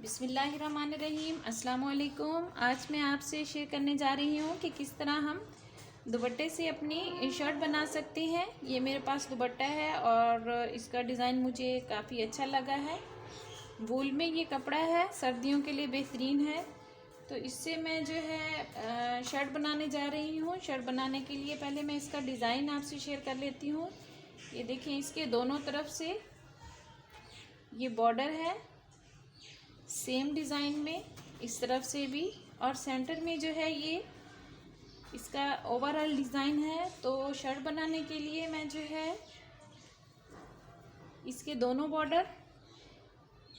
बिस्मिल्लाहिर्रहमानिर्रहीम। अस्सलाम वालेकुम। आज मैं आपसे शेयर करने जा रही हूँ कि किस तरह हम दुपट्टे से अपनी शर्ट बना सकते हैं। ये मेरे पास दुपट्टा है और इसका डिज़ाइन मुझे काफ़ी अच्छा लगा है। वूल में ये कपड़ा है, सर्दियों के लिए बेहतरीन है। तो इससे मैं जो है शर्ट बनाने जा रही हूँ। शर्ट बनाने के लिए पहले मैं इसका डिज़ाइन आपसे शेयर कर लेती हूँ। ये देखिए, इसके दोनों तरफ से ये बॉर्डर है, सेम डिज़ाइन में इस तरफ से भी, और सेंटर में जो है ये इसका ओवरऑल डिज़ाइन है। तो शर्ट बनाने के लिए मैं जो है इसके दोनों बॉर्डर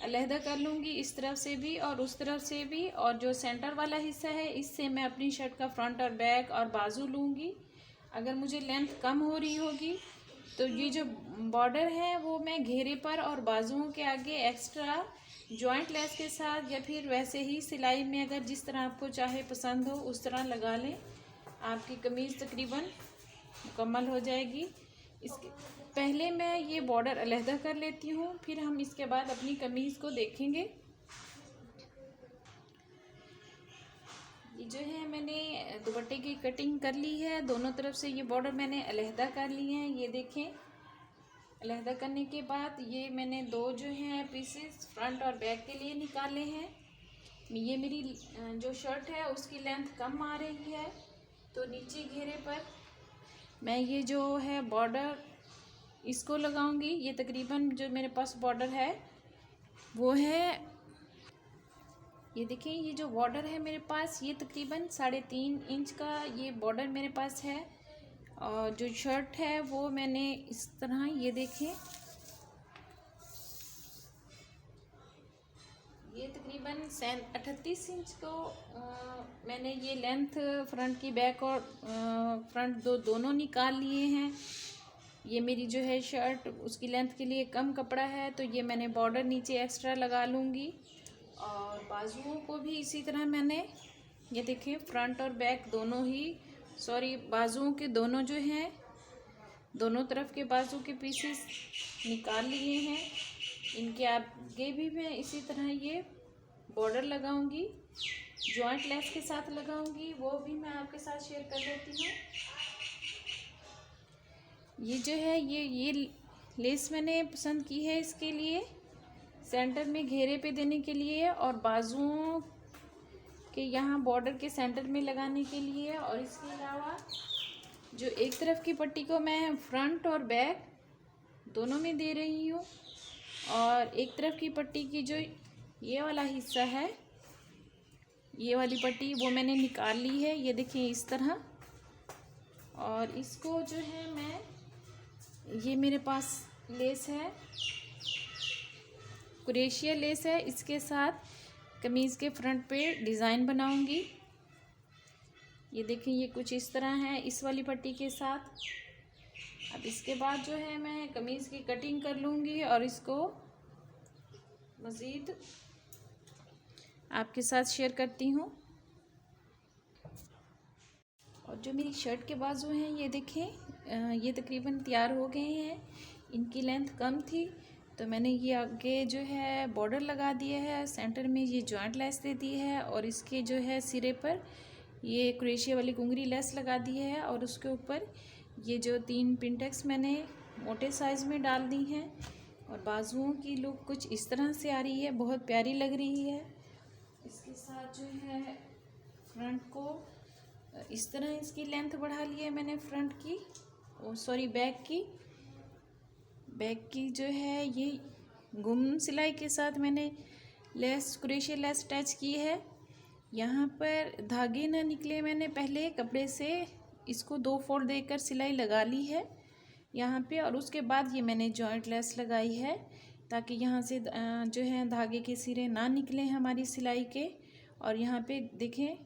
अलहदा कर लूँगी, इस तरफ से भी और उस तरफ से भी। और जो सेंटर वाला हिस्सा है इससे मैं अपनी शर्ट का फ्रंट और बैक और बाजू लूँगी। अगर मुझे लेंथ कम हो रही होगी तो ये जो बॉर्डर है वो मैं घेरे पर और बाजुओं के आगे एक्स्ट्रा जॉइंट लेस के साथ या फिर वैसे ही सिलाई में, अगर जिस तरह आपको चाहे पसंद हो उस तरह लगा लें। आपकी कमीज़ तकरीबन मुकम्मल हो जाएगी। इसके पहले मैं ये बॉर्डर अलहदा कर लेती हूँ, फिर हम इसके बाद अपनी कमीज़ को देखेंगे। ये जो है मैंने दुपट्टे की कटिंग कर ली है, दोनों तरफ से ये बॉर्डर मैंने अलहदा कर लिए हैं। ये देखें, अलहदा करने के बाद ये मैंने दो जो हैं पीसेस फ्रंट और बैक के लिए निकाले हैं। ये मेरी जो शर्ट है उसकी लेंथ कम आ रही है, तो नीचे घेरे पर मैं ये जो है बॉर्डर इसको लगाऊंगी। ये तकरीबन जो मेरे पास बॉर्डर है वो है, ये देखें, ये जो बॉर्डर है मेरे पास ये तकरीबन 3.5 इंच का ये बॉर्डर मेरे पास है। और जो शर्ट है वो मैंने इस तरह, ये देखें, ये तकरीबन 38 इंच को मैंने ये लेंथ फ्रंट की बैक और फ्रंट दोनों निकाल लिए हैं। ये मेरी जो है शर्ट उसकी लेंथ के लिए कम कपड़ा है, तो ये मैंने बॉर्डर नीचे एक्स्ट्रा लगा लूँगी। और बाजुओं को भी इसी तरह मैंने, ये देखिए, फ्रंट और बैक दोनों ही, बाजुओं के दोनों जो हैं, दोनों तरफ के बाजू के पीसेस निकाल लिए हैं। इनके आगे भी मैं इसी तरह ये बॉर्डर लगाऊंगी, जॉइंट लेस के साथ लगाऊंगी, वो भी मैं आपके साथ शेयर कर लेती हूँ। ये जो है ये लेस मैंने पसंद की है इसके लिए, सेंटर में घेरे पे देने के लिए और बाजुओं के यहाँ बॉर्डर के सेंटर में लगाने के लिए। और इसके अलावा जो एक तरफ की पट्टी को मैं फ्रंट और बैक दोनों में दे रही हूँ, और एक तरफ की पट्टी की जो ये वाला हिस्सा है, ये वाली पट्टी वो मैंने निकाल ली है, ये देखिए इस तरह। और इसको जो है मैं, ये मेरे पास लेस है, क्रोशिया लेस है, इसके साथ कमीज़ के फ्रंट पे डिज़ाइन बनाऊंगी। ये देखें, ये कुछ इस तरह है इस वाली पट्टी के साथ। अब इसके बाद जो है मैं कमीज़ की कटिंग कर लूँगी और इसको मज़ीद आपके साथ शेयर करती हूँ। और जो मेरी शर्ट के बाजू हैं ये देखें, ये तकरीबन तैयार हो गए हैं। इनकी लेंथ कम थी तो मैंने ये आगे जो है बॉर्डर लगा दिया है, सेंटर में ये जॉइंट लेस दे दी है और इसके जो है सिरे पर ये क्रोशिया वाली घुंघरी लेस लगा दी है। और उसके ऊपर ये जो 3 पिनटेक्स मैंने मोटे साइज़ में डाल दी हैं। और बाजुओं की लुक कुछ इस तरह से आ रही है, बहुत प्यारी लग रही है। इसके साथ जो है फ्रंट को इस तरह इसकी लेंथ बढ़ा ली है मैंने, फ्रंट की, बैक की जो है ये गुम सिलाई के साथ मैंने लेस, क्रोशिया लेस अटैच की है। यहाँ पर धागे ना निकले, मैंने पहले कपड़े से इसको 2 फोल्ड देकर सिलाई लगा ली है यहाँ पे, और उसके बाद ये मैंने जॉइंट लेस लगाई है ताकि यहाँ से जो है धागे के सिरे ना निकले हमारी सिलाई के। और यहाँ पे देखें,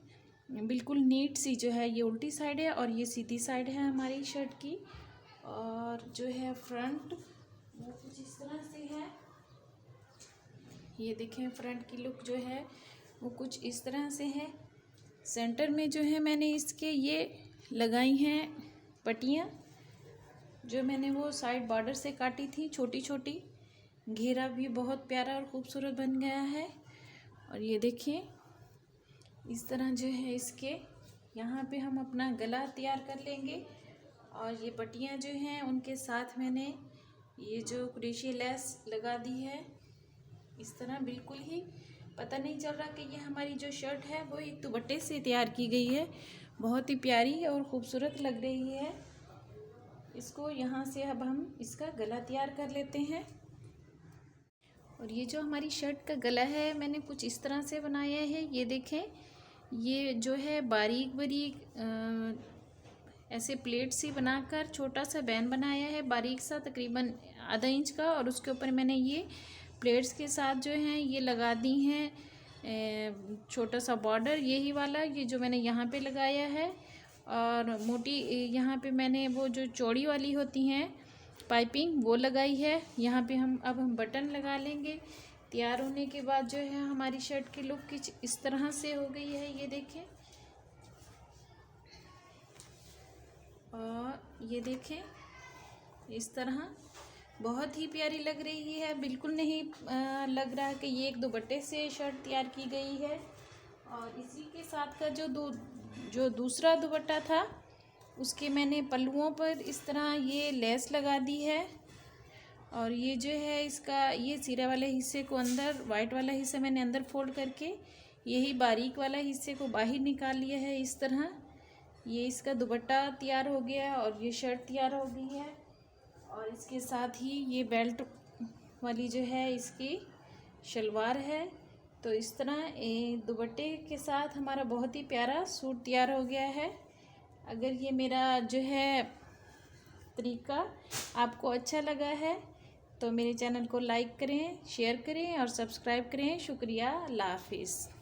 बिल्कुल नीट सी जो है ये उल्टी साइड है और ये सीधी साइड है हमारी शर्ट की। और जो है फ्रंट वो कुछ इस तरह से है, ये देखें, फ्रंट की लुक जो है वो कुछ इस तरह से है। सेंटर में जो है मैंने इसके ये लगाई हैं पट्टियाँ, जो मैंने वो साइड बॉर्डर से काटी थी छोटी छोटी। घेरा भी बहुत प्यारा और ख़ूबसूरत बन गया है। और ये देखिए इस तरह जो है इसके यहाँ पे हम अपना गला तैयार कर लेंगे। और ये पट्टियाँ जो हैं उनके साथ मैंने ये जो क्रोशिया लेस लगा दी है। इस तरह बिल्कुल ही पता नहीं चल रहा कि ये हमारी जो शर्ट है वो एक दुपट्टे से तैयार की गई है। बहुत ही प्यारी और ख़ूबसूरत लग रही है। इसको यहाँ से अब हम इसका गला तैयार कर लेते हैं। और ये जो हमारी शर्ट का गला है मैंने कुछ इस तरह से बनाया है। ये देखें, ये जो है बारीक बारीक ऐसे प्लेट सी बनाकर छोटा सा बैन बनाया है, बारीक सा, तकरीबन आधा इंच का। और उसके ऊपर मैंने ये प्लेट्स के साथ जो हैं ये लगा दी हैं छोटा सा बॉर्डर, यही वाला ये जो मैंने यहाँ पे लगाया है। और मोटी यहाँ पे मैंने वो जो चौड़ी वाली होती हैं पाइपिंग वो लगाई है। यहाँ पे अब हम बटन लगा लेंगे। तैयार होने के बाद जो है हमारी शर्ट की लुक कुछ इस तरह से हो गई है, ये देखें। और ये देखें इस तरह बहुत ही प्यारी लग रही है। बिल्कुल नहीं लग रहा कि ये एक दुपट्टे से शर्ट तैयार की गई है। और इसी के साथ का जो दूसरा दुपट्टा था उसके मैंने पल्लुओं पर इस तरह ये लेस लगा दी है। और ये जो है इसका ये सिरे वाले हिस्से को अंदर, वाइट वाला हिस्सा मैंने अंदर फोल्ड करके यही बारीक वाला हिस्से को बाहर निकाल लिया है। इस तरह ये इसका दुपट्टा तैयार हो गया और ये शर्ट तैयार हो गई है। और इसके साथ ही ये बेल्ट वाली जो है इसकी शलवार है। तो इस तरह दुपट्टे के साथ हमारा बहुत ही प्यारा सूट तैयार हो गया है। अगर ये मेरा जो है तरीका आपको अच्छा लगा है तो मेरे चैनल को लाइक करें, शेयर करें और सब्सक्राइब करें। शुक्रिया, अल्लाह हाफिज़।